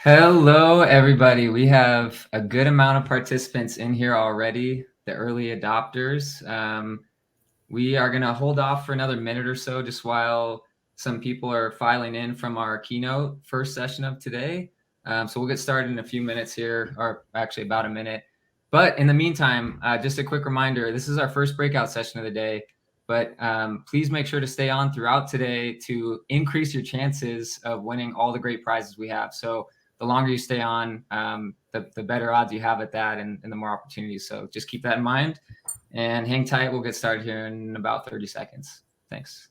Hello, everybody. We have a good amount of participants in here already, the early adopters. We are going to hold off for another minute or so just while some people are filing in from our keynote first session of today. So we'll get started in a few minutes here, or actually about a minute. But in the meantime, just a quick reminder, this is our first breakout session of the day. But please make sure to stay on throughout today to increase your chances of winning all the great prizes we have. So the longer you stay on, the better odds you have at that and the more opportunities. So just keep that in mind and hang tight. We'll get started here in about 30 seconds. Thanks.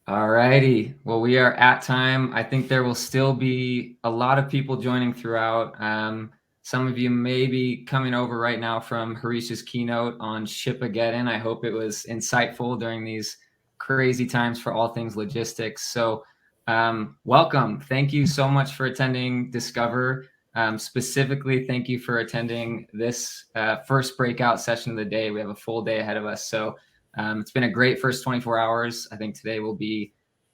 All righty. Well, we are at time. I think there will still be a lot of people joining throughout. Some of you may be coming over right now from Harish's keynote on Shipageddon. I hope it was insightful during these crazy times for all things logistics. So welcome. Thank you so much for attending Discover. Specifically, thank you for attending this first breakout session of the day. We have a full day ahead of us. So it's been a great first 24 hours. I think today will be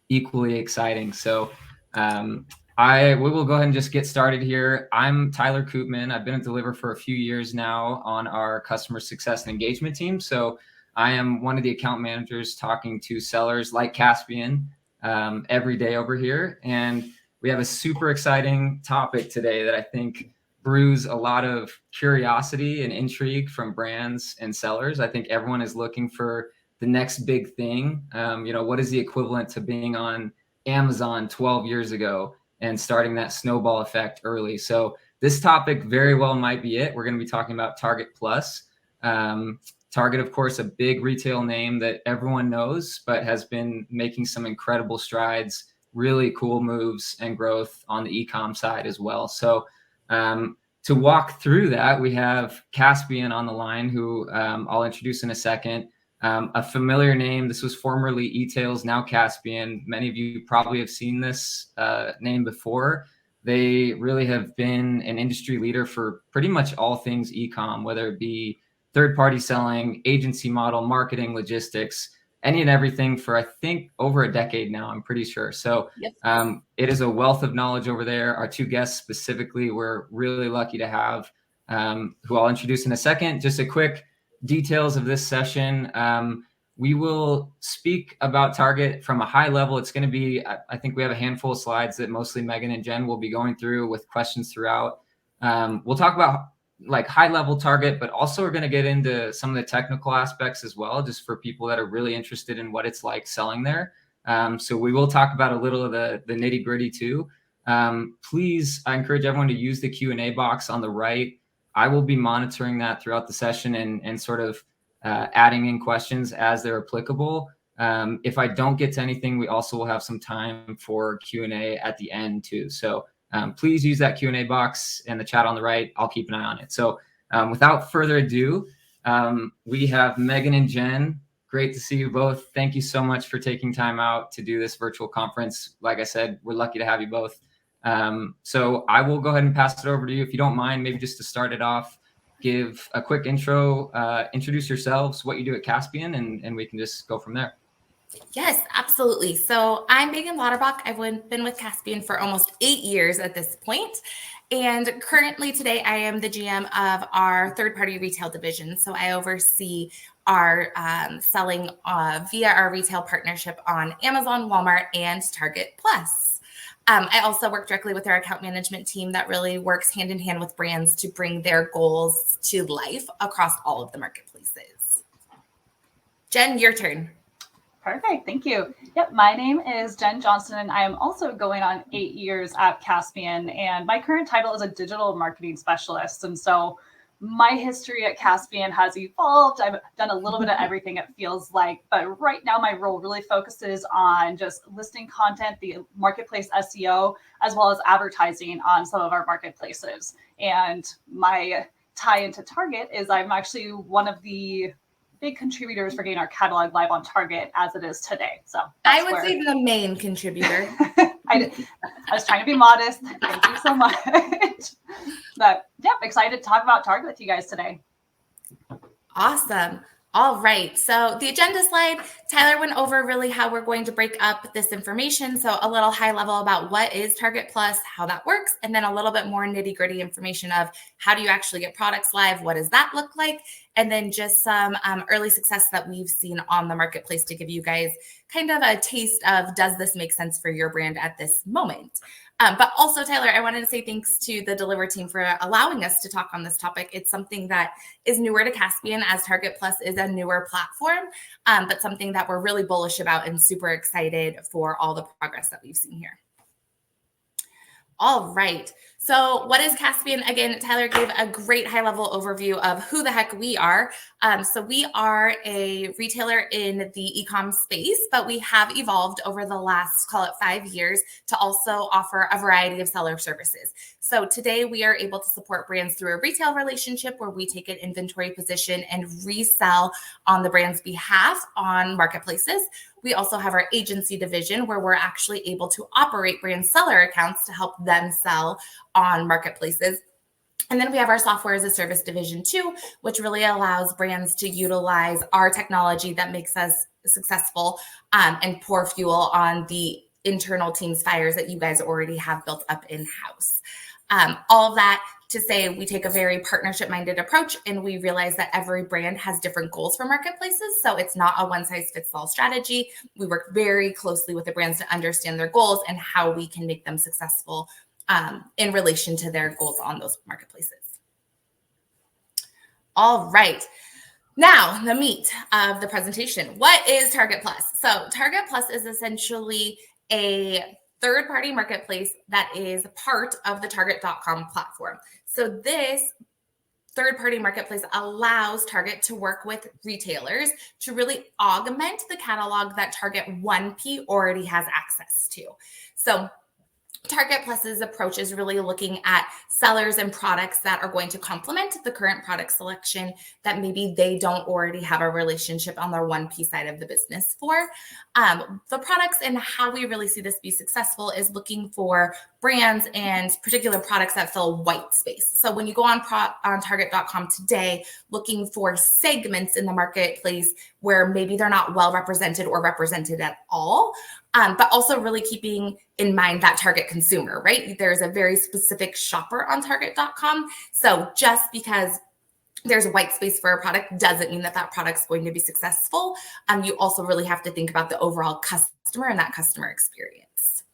equally exciting. So we will go ahead and just get started here. I'm Tyler Koopman. I've been a Deliver for a few years now on our customer success and engagement team. So I am one of the account managers talking to sellers like Kaspien every day over here. And we have a super exciting topic today that I think brews a lot of curiosity and intrigue from brands and sellers. I think everyone is looking for the next big thing. What is the equivalent to being on Amazon 12 years ago and starting that snowball effect early? So this topic very well might be it. We're going to be talking about Target Plus. Target, of course, a big retail name that everyone knows, but has been making some incredible strides, really cool moves and growth on the e-com side as well. So to walk through that, we have Kaspien on the line, who I'll introduce in a second. A familiar name. This was formerly eTails, now Kaspien. Many of you probably have seen this name before. They really have been an industry leader for pretty much all things e-com, whether it be third-party selling, agency model, marketing, logistics, any and everything for, I think, over a decade now, I'm pretty sure. So Yep. It is a wealth of knowledge over there. Our two guests specifically, we're really lucky to have, who I'll introduce in a second. Just a quick details of this session. We will speak about Target from a high level. It's going to be, I think we have a handful of slides that mostly Megan and Jen will be going through with questions throughout. We'll talk about like high level Target, but also we're going to get into some of the technical aspects as well, just for people that are really interested in what it's like selling there. So we will talk about a little of the nitty gritty too. Please, I encourage everyone to use the Q&A box on the right. I will be monitoring that throughout the session and sort of adding in questions as they're applicable. If I don't get to anything, we also will have some time for Q&A at the end too. So please use that Q&A box and the chat on the right. I'll keep an eye on it. So without further ado, we have Megan and Jen. Great to see you both. Thank you so much for taking time out to do this virtual conference. Like I said, we're lucky to have you both. So I will go ahead and pass it over to you. If you don't mind, maybe just to start it off, give a quick intro, introduce yourselves, what you do at Kaspien, and we can just go from there. Yes, absolutely. So I'm Megan Lauterbach. I've been with Kaspien for almost 8 years at this point. And currently today, I am the GM of our third-party retail division. So I oversee our selling via our retail partnership on Amazon, Walmart, and Target Plus. I also work directly with our account management team that really works hand in hand with brands to bring their goals to life across all of the marketplaces. Jen, your turn. Perfect. Thank you. Yep. My name is Jen Johnson, and I am also going on 8 years at Kaspien. And my current title is a digital marketing specialist. And so my history at Kaspien has evolved. I've done a little bit of everything, it feels like, but right now my role really focuses on just listing content, the marketplace SEO, as well as advertising on some of our marketplaces. And my tie into Target is I'm actually one of the big contributors for getting our catalog live on Target as it is today. So I would say the main contributor. I was trying to be modest. Thank you so much. But yeah, excited to talk about Target with you guys today. Awesome. All right. So the agenda slide, Tyler went over really how we're going to break up this information. So a little high level about what is Target Plus, how that works, and then a little bit more nitty gritty information of how do you actually get products live? What does that look like? And then just some early success that we've seen on the marketplace to give you guys kind of a taste of, does this make sense for your brand at this moment? But also, Tyler, I wanted to say thanks to the Deliver team for allowing us to talk on this topic. It's something that is newer to Kaspien, as Target Plus is a newer platform, but something that we're really bullish about and super excited for all the progress that we've seen here. All right. So what is Kaspien? Again, Tyler gave a great high-level overview of who the heck we are. So we are a retailer in the e-com space, but we have evolved over the last, call it 5 years, to also offer a variety of seller services. So today we are able to support brands through a retail relationship where we take an inventory position and resell on the brand's behalf on marketplaces. We also have our agency division where we're actually able to operate brand seller accounts to help them sell on marketplaces. And then we have our software as a service division too, which really allows brands to utilize our technology that makes us successful and pour fuel on the internal team's fires that you guys already have built up in-house. All of that to say we take a very partnership-minded approach, and we realize that every brand has different goals for marketplaces. So it's not a one-size-fits-all strategy. We work very closely with the brands to understand their goals and how we can make them successful in relation to their goals on those marketplaces. All right. Now, the meat of the presentation. What is Target Plus? So Target Plus is essentially a third-party marketplace that is part of the Target.com platform. So this third-party marketplace allows Target to work with retailers to really augment the catalog that Target 1P already has access to. So Target Plus's approach is really looking at sellers and products that are going to complement the current product selection that maybe they don't already have a relationship on their 1P side of the business for. The products and how we really see this be successful is looking for brands and particular products that fill white space. So when you go on Target.com today, looking for segments in the marketplace where maybe they're not well represented or represented at all, but also really keeping in mind that target consumer, right? There's a very specific shopper on Target.com. So just because there's a white space for a product doesn't mean that that product's going to be successful. You also really have to think about the overall customer and that customer experience.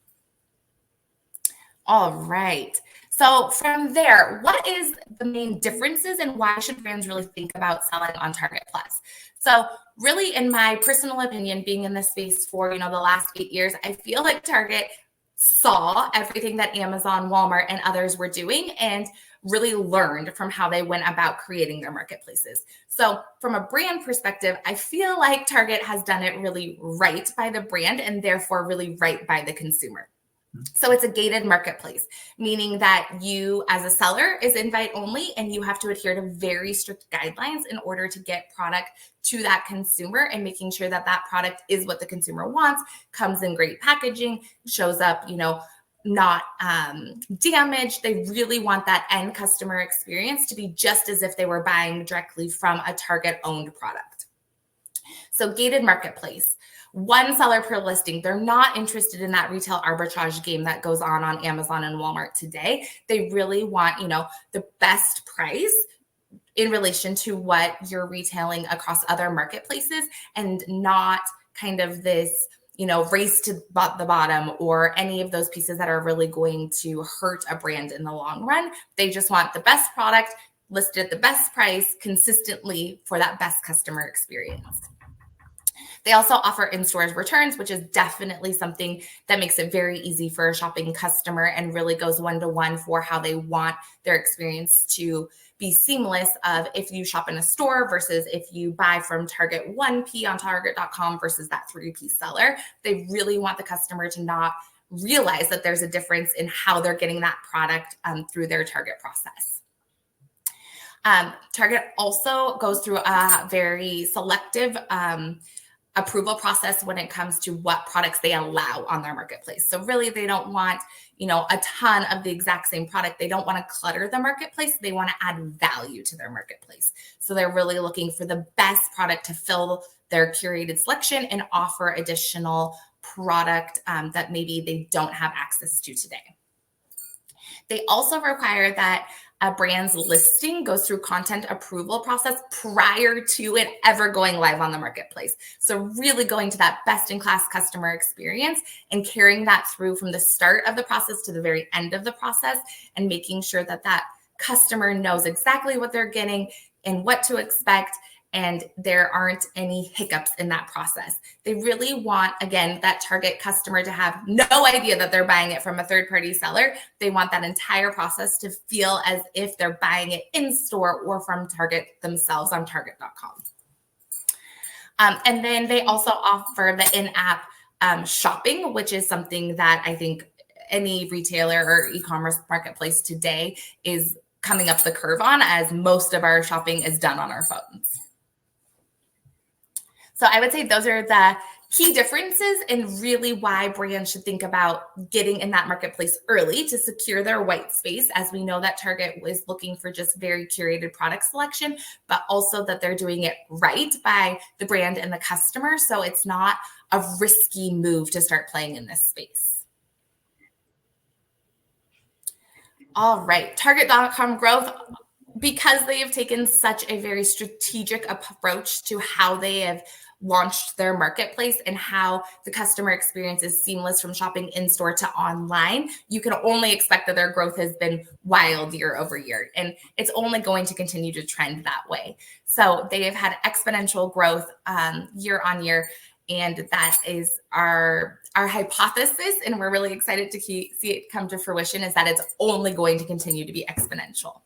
All right. So from there, what is the main differences and why should brands really think about selling on Target Plus? So really, in my personal opinion, being in this space for, the last 8 years, I feel like Target saw everything that Amazon, Walmart, and others were doing and really learned from how they went about creating their marketplaces. So from a brand perspective, I feel like Target has done it really right by the brand and therefore really right by the consumer. So it's a gated marketplace, meaning that you as a seller is invite only and you have to adhere to very strict guidelines in order to get product to that consumer and making sure that that product is what the consumer wants, comes in great packaging, shows up, not damaged. They really want that end customer experience to be just as if they were buying directly from a Target owned product. So gated marketplace. One seller per listing. They're not interested in that retail arbitrage game that goes on Amazon and Walmart today. They really want, the best price in relation to what you're retailing across other marketplaces and not kind of this, race to the bottom or any of those pieces that are really going to hurt a brand in the long run. They just want the best product listed at the best price consistently for that best customer experience. They also offer in-store returns, which is definitely something that makes it very easy for a shopping customer and really goes one-to-one for how they want their experience to be seamless of if you shop in a store versus if you buy from Target 1P on Target.com versus that 3P seller. They really want the customer to not realize that there's a difference in how they're getting that product through their Target process. Target also goes through a very selective approval process when it comes to what products they allow on their marketplace. So really, they don't want, a ton of the exact same product. They don't want to clutter the marketplace. They want to add value to their marketplace. So they're really looking for the best product to fill their curated selection and offer additional product that maybe they don't have access to today. They also require that a brand's listing goes through content approval process prior to it ever going live on the marketplace. So really going to that best-in-class customer experience and carrying that through from the start of the process to the very end of the process and making sure that that customer knows exactly what they're getting and what to expect, and there aren't any hiccups in that process. They really want, again, that Target customer to have no idea that they're buying it from a third-party seller. They want that entire process to feel as if they're buying it in store or from Target themselves on Target.com. And then they also offer the in-app shopping, which is something that I think any retailer or e-commerce marketplace today is coming up the curve on, as most of our shopping is done on our phones. So I would say those are the key differences and really why brands should think about getting in that marketplace early to secure their white space, as we know that Target is looking for just very curated product selection, but also that they're doing it right by the brand and the customer. So it's not a risky move to start playing in this space. All right, Target.com growth. Because they have taken such a very strategic approach to how they have launched their marketplace and how the customer experience is seamless from shopping in store to online, you can only expect that their growth has been wild year over year. And it's only going to continue to trend that way. So they have had exponential growth year on year. And that is our hypothesis. And we're really excited to see it come to fruition, is that it's only going to continue to be exponential.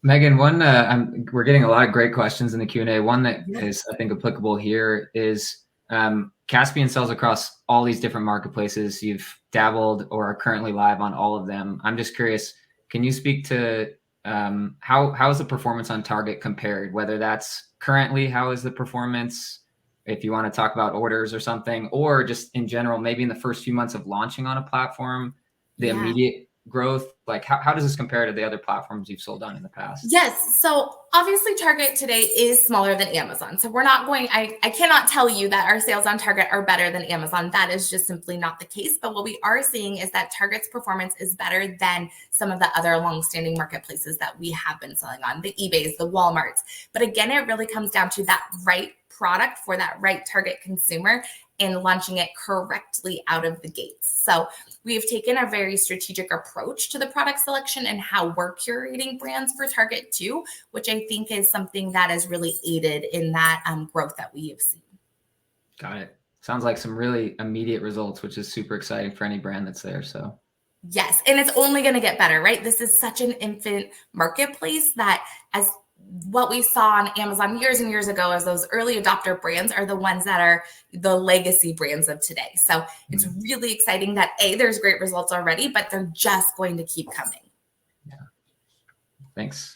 Megan, we're getting a lot of great questions in the Q&A. One that is, I think, applicable here is Kaspien sells across all these different marketplaces. You've dabbled or are currently live on all of them. I'm just curious, can you speak to how is the performance on Target compared? Whether that's currently, how is the performance, if you want to talk about orders or something, or just in general, maybe in the first few months of launching on a platform, the immediate growth, like how does this compare to the other platforms you've sold on in the past? Yes. So obviously Target today is smaller than Amazon. So we're not going, I cannot tell you that our sales on Target are better than Amazon. That is just simply not the case. But what we are seeing is that Target's performance is better than some of the other longstanding marketplaces that we have been selling on, the eBays, the Walmarts. But again, it really comes down to that right product for that right target consumer and launching it correctly out of the gates. So we've taken a very strategic approach to the product selection and how we're curating brands for Target too, which I think is something that has really aided in that growth that we have seen. Got it. Sounds like some really immediate results, which is super exciting for any brand that's there. So yes, and it's only going to get better, right? This is such an infant marketplace that, as what we saw on Amazon years and years ago, as those early adopter brands are the ones that are the legacy brands of today. So it's really exciting that there's great results already, but they're just going to keep coming. Yeah. Thanks.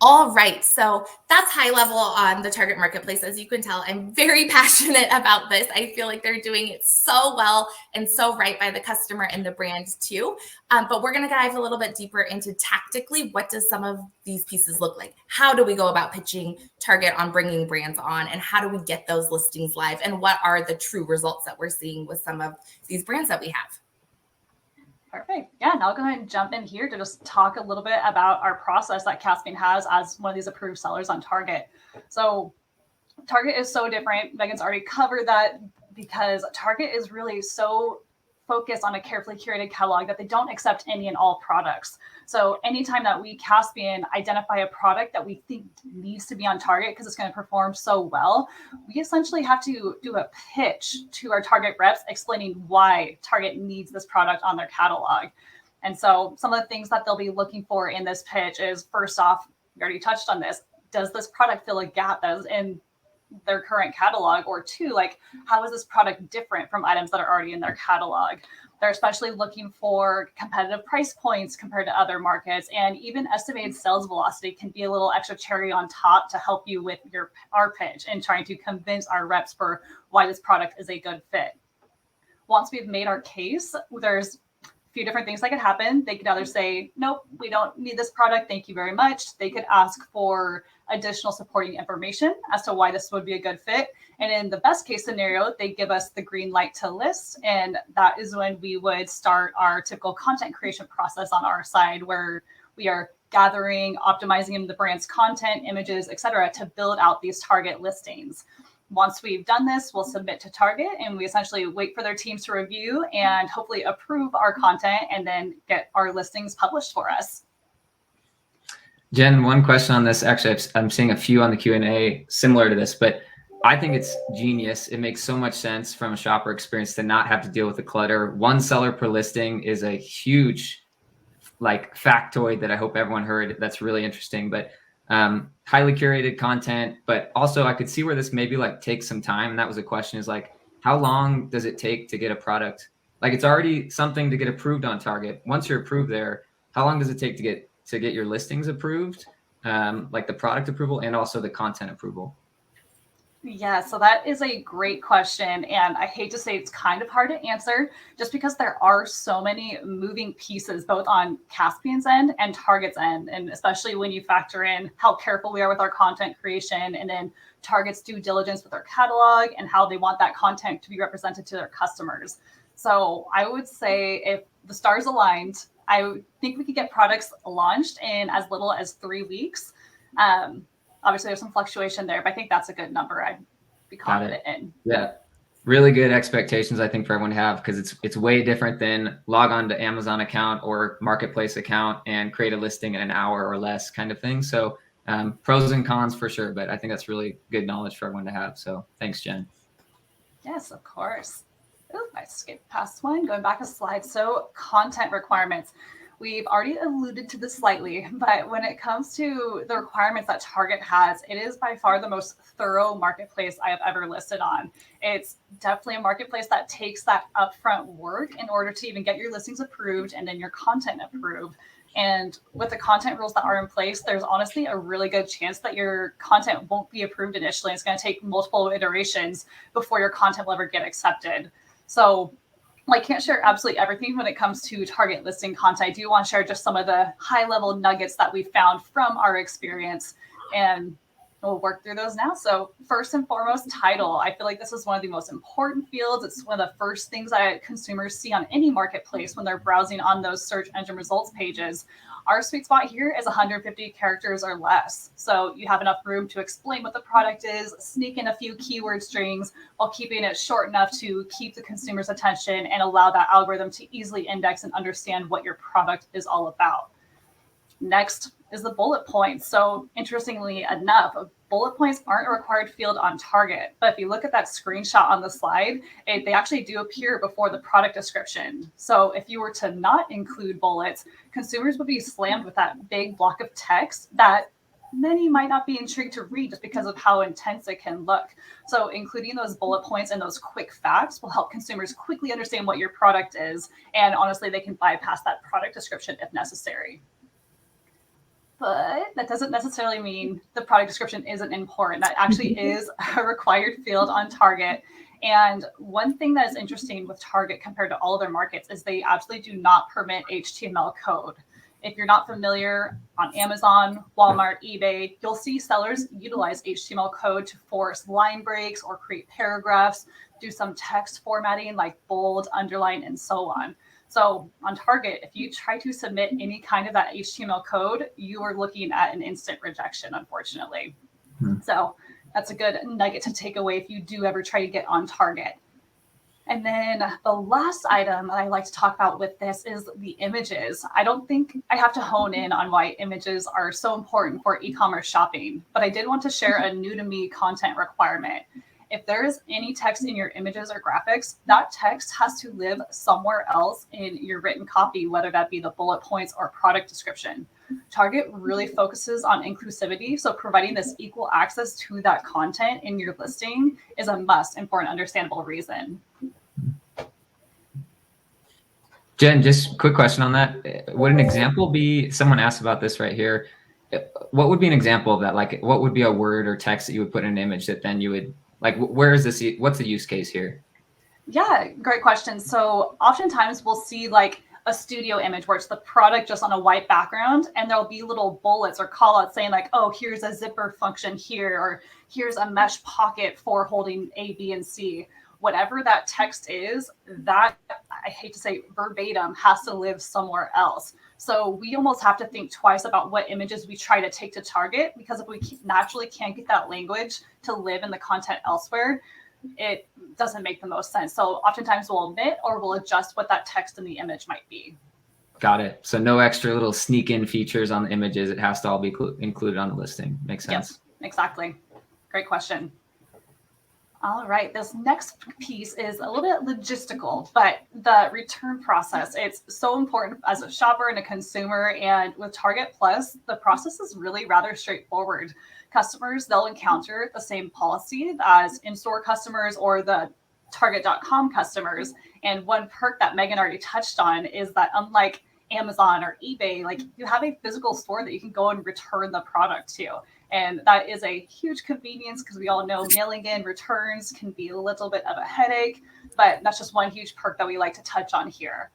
All right, so that's high level on the Target marketplace. As you can tell, I'm very passionate about this. I feel like they're doing it so well and so right by the customer and the brand too. But we're going to dive a little bit deeper into tactically, what does some of these pieces look like? How do we go about pitching Target on bringing brands on? And how do we get those listings live? And what are the true results that we're seeing with some of these brands that we have? Perfect. Yeah, and I'll go ahead and jump in here to just talk a little bit about our process that Kaspien has as one of these approved sellers on Target. So Target is so different. Megan's already covered that because Target is really so focus on a carefully curated catalog that they don't accept any and all products. So anytime that we Kaspien identify a product that we think needs to be on Target because it's going to perform so well, we essentially have to do a pitch to our Target reps explaining why Target needs this product on their catalog. And so some of the things that they'll be looking for in this pitch is, first off, we already touched on this, does this product fill a gap that is in their current catalog? Or two, like, how is this product different from items that are already in their catalog? They're especially looking for competitive price points compared to other markets, and even estimated sales velocity can be a little extra cherry on top to help you with our pitch and trying to convince our reps for why this product is a good fit. Once we've made our case, there's few different things that could happen. They could either say, nope, we don't need this product, thank you very much. They could ask for additional supporting information as to why this would be a good fit. And in the best case scenario, they give us the green light to list. And that is when we would start our typical content creation process on our side, where we are gathering, optimizing the brand's content, images, etc., to build out these Target listings. Once we've done this, we'll submit to Target, and we essentially wait for their teams to review and hopefully approve our content and then get our listings published for us. Jen, one question on this. Actually, I'm seeing a few on the Q&A similar to this, but I think it's genius. It makes so much sense from a shopper experience to not have to deal with the clutter. One seller per listing is a huge factoid that I hope everyone heard. That's really interesting. But highly curated content, but also I could see where this maybe takes some time. And that was a question, is how long does it take to get a product? It's already something to get approved on Target. Once you're approved there, how long does it take to get your listings approved? The product approval and also the content approval. Yeah, so that is a great question. And I hate to say it's kind of hard to answer just because there are so many moving pieces, both on Kaspien's end and Target's end. And especially when you factor in how careful we are with our content creation, and then Target's due diligence with our catalog and how they want that content to be represented to their customers. So I would say if the stars aligned, I think we could get products launched in as little as 3 weeks. Obviously, there's some fluctuation there, but I think that's a good number I'd be confident in. Yeah, really good expectations, I think, for everyone to have, because it's way different than log on to Amazon account or marketplace account and create a listing in an hour or less kind of thing. So pros and cons for sure, but I think that's really good knowledge for everyone to have. So thanks, Jen. Yes, of course. Ooh, I skipped past one, going back a slide. So content requirements. We've already alluded to this slightly, but when it comes to the requirements that Target has, it is by far the most thorough marketplace I have ever listed on. It's definitely a marketplace that takes that upfront work in order to even get your listings approved and then your content approved. And with the content rules that are in place, there's honestly a really good chance that your content won't be approved initially. It's going to take multiple iterations before your content will ever get accepted. So I can't share absolutely everything when it comes to Target listing content. I do want to share just some of the high-level nuggets that we found from our experience, and we'll work through those now. So first and foremost, title. I feel like this is one of the most important fields. It's one of the first things that consumers see on any marketplace when they're browsing on those search engine results pages. Our sweet spot here is 150 characters or less. So you have enough room to explain what the product is, sneak in a few keyword strings while keeping it short enough to keep the consumer's attention and allow that algorithm to easily index and understand what your product is all about. Next is the bullet points. So interestingly enough, bullet points aren't a required field on Target, but if you look at that screenshot on the slide, they actually do appear before the product description. So if you were to not include bullets, consumers would be slammed with that big block of text that many might not be intrigued to read just because of how intense it can look. So including those bullet points and those quick facts will help consumers quickly understand what your product is. And honestly, they can bypass that product description if necessary. But that doesn't necessarily mean the product description isn't important. That actually is a required field on Target. And one thing that is interesting with Target compared to all other markets is they absolutely do not permit HTML code. If you're not familiar, on Amazon, Walmart, eBay, you'll see sellers utilize HTML code to force line breaks or create paragraphs, do some text formatting like bold, underline, and so on. So on Target, if you try to submit any kind of that HTML code, you are looking at an instant rejection, unfortunately. So that's a good nugget to take away if you do ever try to get on Target. And then the last item that I like to talk about with this is the images. I don't think I have to hone in on why images are so important for e-commerce shopping, but I did want to share a new to me content requirement. If there is any text in your images or graphics, that text has to live somewhere else in your written copy, whether that be the bullet points or product description. Target really focuses on inclusivity, so providing this equal access to that content in your listing is a must, and for an understandable reason. Jen, just quick question on that. Would an example be, someone asked about this right here, what would be an example of that? Like, what would be a word or text that you would put in an image that then you would, like, where is this, what's the use case here? Yeah, great question. So oftentimes we'll see like a studio image where it's the product just on a white background, and there'll be little bullets or call outs saying like, oh, here's a zipper function here, or here's a mesh pocket for holding A, B, and C. Whatever that text is, that, I hate to say verbatim, has to live somewhere else. So we almost have to think twice about what images we try to take to target, because if we naturally can't get that language to live in the content elsewhere, it doesn't make the most sense. So oftentimes we'll omit or we'll adjust what that text in the image might be. Got it. So no extra little sneak in features on the images. It has to all be included on the listing. Makes sense. Yep, exactly. Great question. All right, this next piece is a little bit logistical, but the return process, it's so important as a shopper and a consumer. And with Target Plus, the process is really rather straightforward. Customers, they'll encounter the same policy as in-store customers or the Target.com customers. And one perk that Megan already touched on is that unlike Amazon or eBay, like you have a physical store that you can go and return the product to. And that is a huge convenience, because we all know mailing in returns can be a little bit of a headache, but that's just one huge perk that we like to touch on here.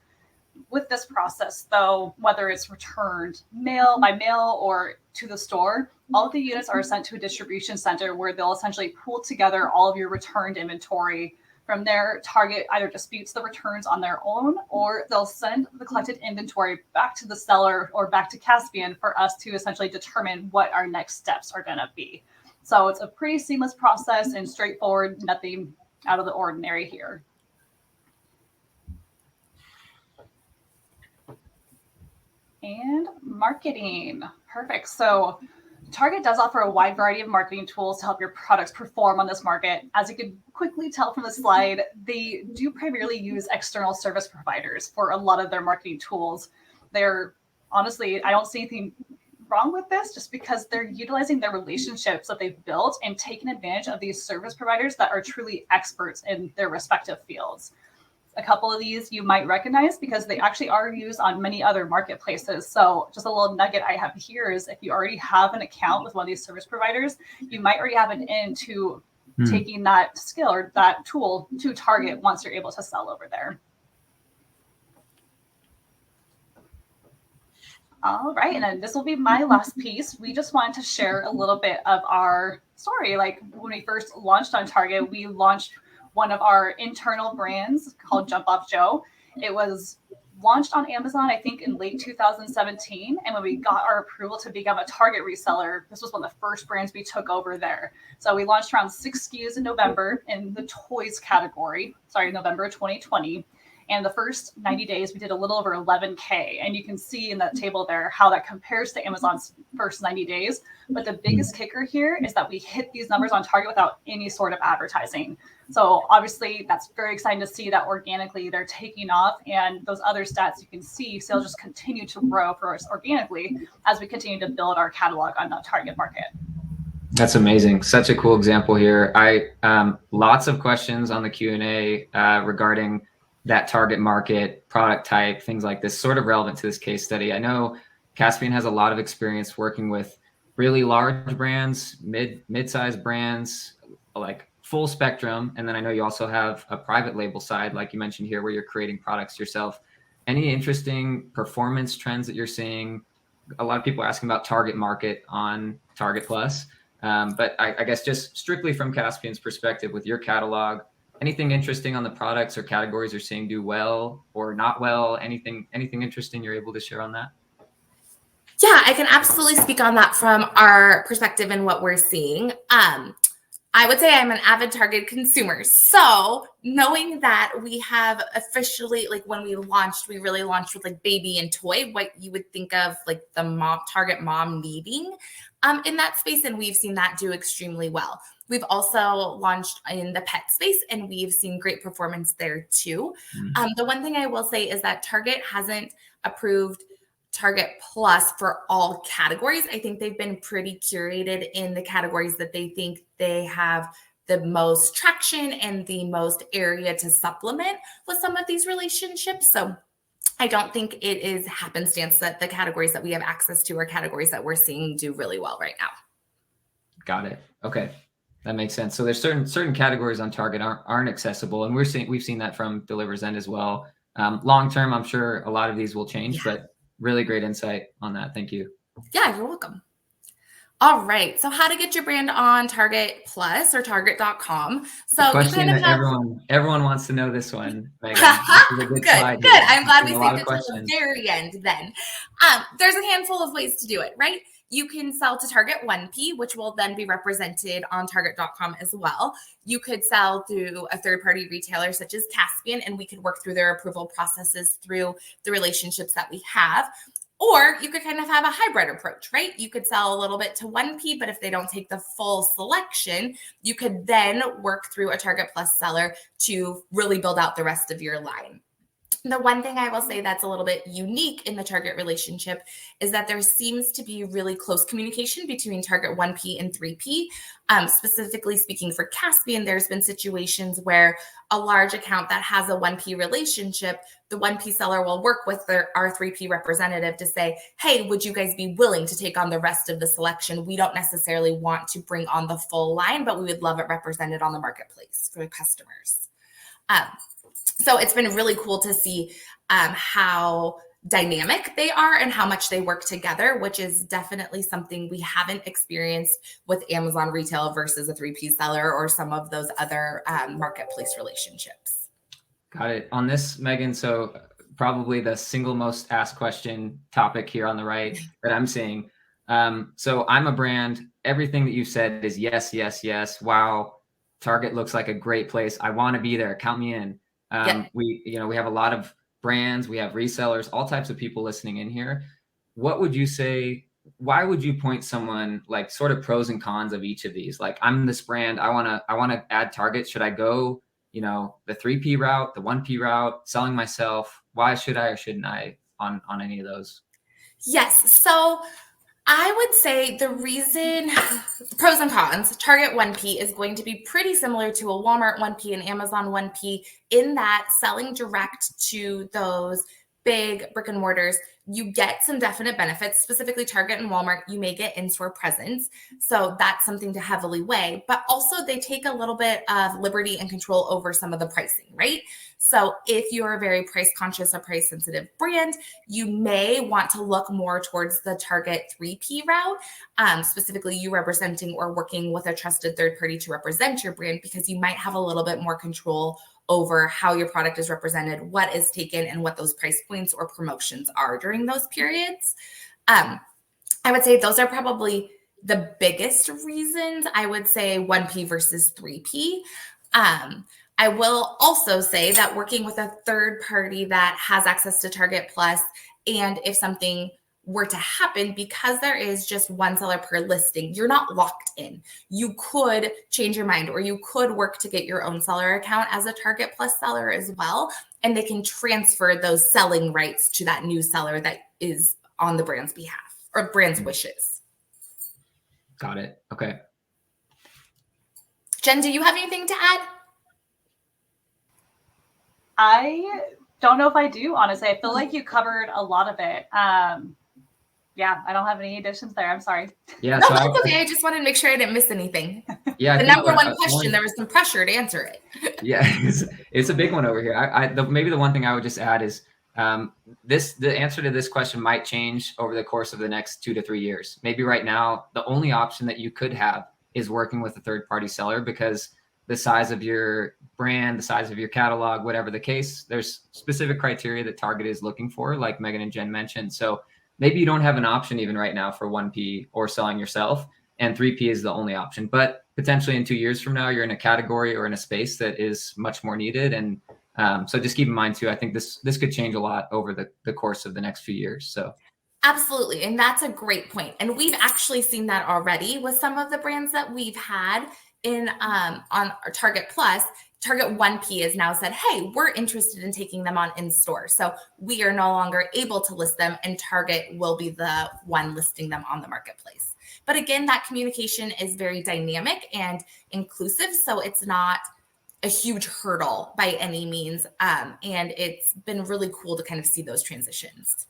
With this process, though, whether it's returned by mail or to the store, all of the units are sent to a distribution center where they'll essentially pool together all of your returned inventory. From there, Target either disputes the returns on their own, or they'll send the collected inventory back to the seller or back to Kaspien for us to essentially determine what our next steps are going to be. So it's a pretty seamless process and straightforward, nothing out of the ordinary here. And marketing. Perfect. So Target does offer a wide variety of marketing tools to help your products perform on this market. As you can quickly tell from the slide, they do primarily use external service providers for a lot of their marketing tools. They're honestly, I don't see anything wrong with this, just because they're utilizing their relationships that they've built and taking advantage of these service providers that are truly experts in their respective fields. A couple of these you might recognize because they actually are used on many other marketplaces. So just a little nugget I have here is, if you already have an account with one of these service providers, you might already have an in to taking that skill or that tool to Target once you're able to sell over there. All right, and then this will be my last piece. We just wanted to share a little bit of our story. Like when we first launched on Target, we launched one of our internal brands called Jump Off Joe. It was launched on Amazon, I think, in late 2017. And when we got our approval to become a Target reseller, this was one of the first brands we took over there. So we launched around 6 SKUs in November in the toys category, November 2020. And the first 90 days, we did a little over 11K. And you can see in that table there how that compares to Amazon's first 90 days. But the biggest kicker here is that we hit these numbers on Target without any sort of advertising. So obviously, that's very exciting to see that organically they're taking off. And those other stats you can see, sales just continue to grow for us organically as we continue to build our catalog on the Target market. That's amazing. Such a cool example here. Lots of questions on the Q&A regarding that target market, product type, things like this, sort of relevant to this case study. I know Kaspien has a lot of experience working with really large brands, mid-sized brands, like full spectrum. And then I know you also have a private label side, like you mentioned here, where you're creating products yourself. Any interesting performance trends that you're seeing? A lot of people are asking about target market on Target Plus. But I guess just strictly from Kaspien's perspective with your catalog, anything interesting on the products or categories you're seeing do well or not well? Anything interesting you're able to share on that? Yeah, I can absolutely speak on that from our perspective and what we're seeing. I would say I'm an avid Target consumer. So knowing that we have officially, like when we launched, we really launched with like baby and toy, what you would think of like the mom Target mom needing in that space. And we've seen that do extremely well. We've also launched in the pet space and we've seen great performance there too. The one thing I will say is that Target hasn't approved Target Plus for all categories. I think they've been pretty curated in the categories that they think they have the most traction and the most area to supplement with some of these relationships. So I don't think it is happenstance that the categories that we have access to are categories that we're seeing do really well right now. Got it. Okay. That makes sense. So there's certain categories on Target aren't accessible. And we've seen that from Deliver's End as well. Long term, I'm sure a lot of these will change, but really great insight on that. Thank you. Yeah, you're welcome. All right. So how to get your brand on Target Plus or Target.com. So the question you kind of everyone wants to know this one, Megan. This is a good slide good. here. I'm glad we saved saved it to the very end then. There's a handful of ways to do it, right? You can sell to Target 1P, which will then be represented on Target.com as well. You could sell through a third-party retailer such as Kaspien, and we could work through their approval processes through the relationships that we have. Or you could kind of have a hybrid approach, right? You could sell a little bit to 1P, but if they don't take the full selection, you could then work through a Target Plus seller to really build out the rest of your line. The one thing I will say that's a little bit unique in the Target relationship is that there seems to be really close communication between Target 1P and 3P. Specifically speaking for Kaspien, there's been situations where a large account that has a 1P relationship, the 1P seller will work with our 3P representative to say, hey, would you guys be willing to take on the rest of the selection? We don't necessarily want to bring on the full line, but we would love it represented on the marketplace for the customers. So it's been really cool to see how dynamic they are and how much they work together, which is definitely something we haven't experienced with Amazon retail versus a 3P seller or some of those other marketplace relationships. Got it. On this, Megan, so probably the single most asked question topic here on the right that I'm seeing. So I'm a brand. Everything that you said is yes, yes, yes. Wow. Target looks like a great place. I want to be there. Count me in. We have a lot of brands, we have resellers, all types of people listening in here. What would you say? Why would you point someone like sort of pros and cons of each of these? Like, I'm this brand, I want to add Target. Should I go, the 3P route, the 1P route, selling myself? Why should I or shouldn't I on any of those? Yes. So I would say the reason, pros and cons, Target 1P is going to be pretty similar to a Walmart 1P and Amazon 1P in that selling direct to those big brick and mortars, you get some definite benefits. Specifically Target and Walmart, you may get in-store presence. So that's something to heavily weigh, but also they take a little bit of liberty and control over some of the pricing, right? So if you're a very price conscious or price sensitive brand, you may want to look more towards the Target 3P route, specifically you representing or working with a trusted third party to represent your brand, because you might have a little bit more control over how your product is represented, what is taken, and what those price points or promotions are during those periods. I would say those are probably the biggest reasons. I would say 1P versus 3P. I will also say that working with a third party that has access to Target Plus, and if something were to happen, because there is just one seller per listing, you're not locked in. You could change your mind, or you could work to get your own seller account as a Target Plus seller as well. And they can transfer those selling rights to that new seller that is on the brand's behalf or brand's wishes. Got it. Okay. Jen, do you have anything to add? I don't know if I do, honestly. I feel like you covered a lot of it. Yeah, I don't have any additions there. I'm sorry. Yeah, no, that's okay. I just wanted to make sure I didn't miss anything. Yeah, the number one question, there was some pressure to answer it. Yeah, it's a big one over here. Maybe the one thing I would just add is the answer to this question might change over the course of the next 2 to 3 years. Maybe right now, the only option that you could have is working with a third-party seller, because the size of your brand, the size of your catalog, whatever the case, there's specific criteria that Target is looking for, like Megan and Jen mentioned. So maybe you don't have an option even right now for 1P or selling yourself. and 3P is the only option. But potentially in 2 years from now, you're in a category or in a space that is much more needed. And so just keep in mind too, I think this could change a lot over the course of the next few years. So absolutely. And that's a great point. And we've actually seen that already with some of the brands that we've had in on our Target Plus. Target 1P has now said, hey, we're interested in taking them on in store. So we are no longer able to list them, and Target will be the one listing them on the marketplace. But again, that communication is very dynamic and inclusive. So it's not a huge hurdle by any means. And it's been really cool to kind of see those transitions.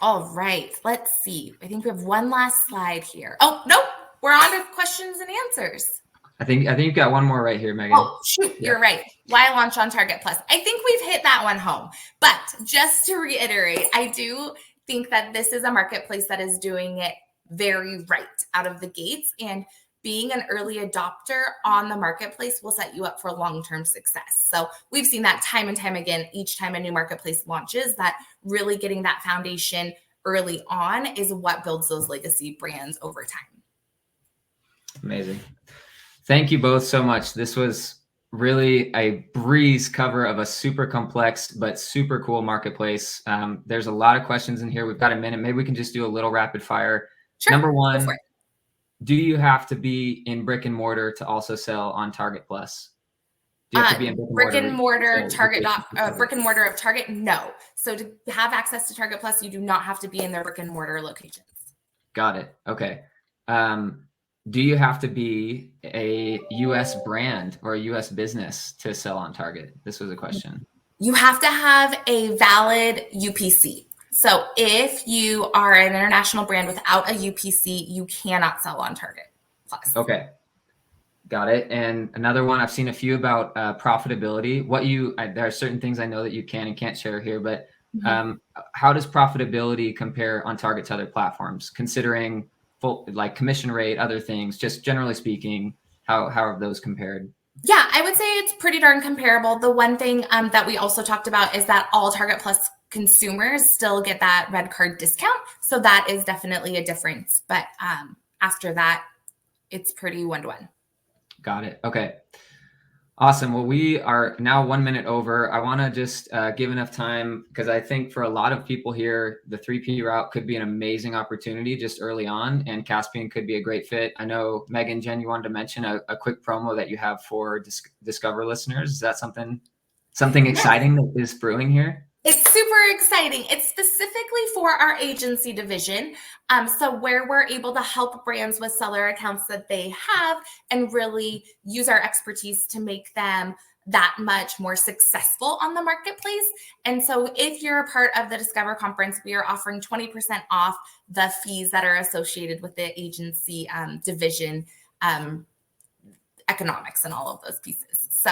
All right, let's see. I think we have one last slide here. Oh, nope. We're on to questions and answers. I think you've got one more right here, Megan. Oh, shoot. Yeah. You're right. Why launch on Target Plus? I think we've hit that one home. But just to reiterate, I do think that this is a marketplace that is doing it very right out of the gates. And being an early adopter on the marketplace will set you up for long-term success. So we've seen that time and time again, each time a new marketplace launches, that really getting that foundation early on is what builds those legacy brands over time. Amazing. Thank you both so much. This was really a breeze cover of a super complex but super cool marketplace. There's a lot of questions in here. We've got a minute. Maybe we can just do a little rapid fire. Sure. Number one, do you have to be in brick and mortar to also sell on Target Plus? Do you have to be in brick and mortar Target brick and mortar of Target? No. So to have access to Target Plus, you do not have to be in their brick and mortar locations. Got it. Okay. Do you have to be a U.S. brand or a U.S. business to sell on Target? This was a question. You have to have a valid UPC. So if you are an international brand without a UPC, you cannot sell on Target Plus. Okay. Got it. And another one, I've seen a few about profitability. There are certain things I know that you can and can't share here, but how does profitability compare on Target to other platforms, considering like commission rate, other things, just generally speaking, how have those compared? Yeah, I would say it's pretty darn comparable. The one thing that we also talked about is that all Target Plus consumers still get that red card discount. So that is definitely a difference. But after that, it's pretty one-to-one. Got it. Okay. Awesome. Well, we are now 1 minute over. I want to just give enough time because I think for a lot of people here, the 3P route could be an amazing opportunity just early on, and Kaspien could be a great fit. I know, Megan, Jen, you wanted to mention a quick promo that you have for Discover listeners. Is that something exciting that is brewing here? It's super exciting. It's specifically for our agency division. So where we're able to help brands with seller accounts that they have and really use our expertise to make them that much more successful on the marketplace. And so if you're a part of the Discover conference, we are offering 20% off the fees that are associated with the agency division economics and all of those pieces. So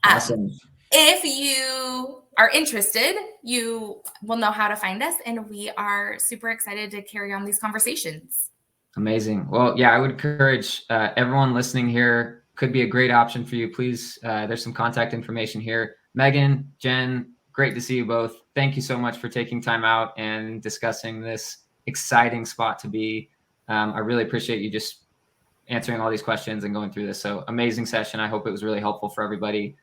awesome. If you are interested, you will know how to find us, and we are super excited to carry on these conversations. Amazing. Well, yeah, I would encourage everyone listening here. Could be a great option for you. Please, there's some contact information here. Megan, Jen, great to see you both. Thank you so much for taking time out and discussing this exciting spot to be. I really appreciate you just answering all these questions and going through this. So amazing session. I hope it was really helpful for everybody.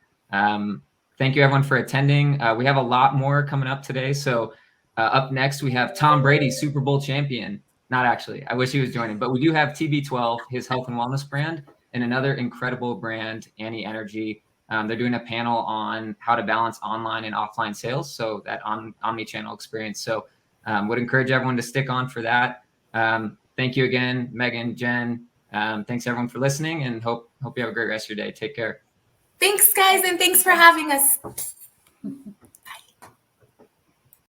Thank you everyone for attending. We have a lot more coming up today. So up next, we have Tom Brady, Super Bowl champion. Not actually, I wish he was joining, but we do have TB12, his health and wellness brand, and another incredible brand, Annie Energy. They're doing a panel on how to balance online and offline sales. So that omni-channel experience. So would encourage everyone to stick on for that. Thank you again, Megan, Jen. Thanks everyone for listening, and hope you have a great rest of your day. Take care. Thanks, guys, and thanks for having us.